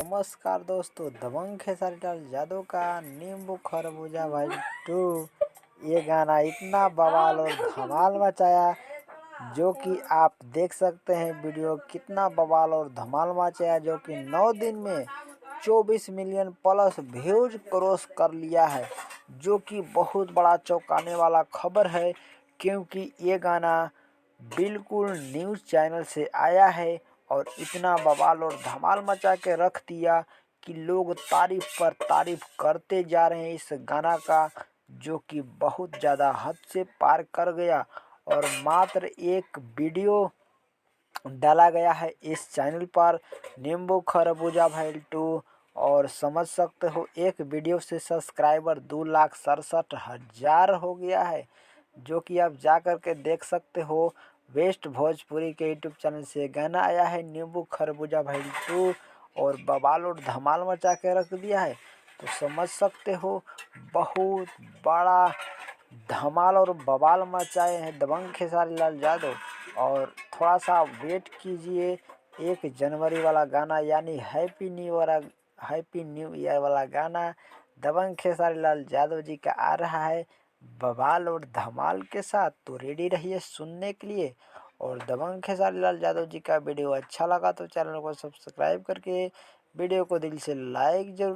नमस्कार दोस्तों, दबंग खेसारी लाल यादव का नींबू खरबूजा भाई 2 ये गाना इतना बवाल और धमाल मचाया जो कि आप देख सकते हैं। वीडियो कितना बवाल और धमाल मचाया जो कि 9 दिन में 24 मिलियन प्लस व्यूज क्रॉस कर लिया है, जो कि बहुत बड़ा चौंकाने वाला खबर है क्योंकि ये गाना बिल्कुल न्यूज़ चैनल से आया है और इतना बवाल और धमाल मचा के रख दिया कि लोग तारीफ पर तारीफ करते जा रहे हैं इस गाना का, जो कि बहुत ज़्यादा हद से पार कर गया। और मात्र एक वीडियो डाला गया है इस चैनल पर नींबू खरबूजा भाई 2 और समझ सकते हो एक वीडियो से सब्सक्राइबर 2,67,000 हो गया है, जो कि आप जा कर के देख सकते हो। वेस्ट भोजपुरी के यूट्यूब चैनल से गाना आया है नींबू खरबूजा भाई 2 और बवाल और धमाल मचा के रख दिया है, तो समझ सकते हो बहुत बड़ा धमाल और बवाल मचाए हैं दबंग खेसारी लाल यादव। और थोड़ा सा वेट कीजिए, 1 जनवरी वाला गाना यानी हैप्पी न्यू ईयर वाला गाना दबंग खेसारी लाल यादव जी का आ रहा है बवाल और धमाल के साथ। तो रेडी रहिए सुनने के लिए। और दबंग खेसारी लाल यादव जी का वीडियो अच्छा लगा तो चैनल को सब्सक्राइब करके वीडियो को दिल से लाइक जरूर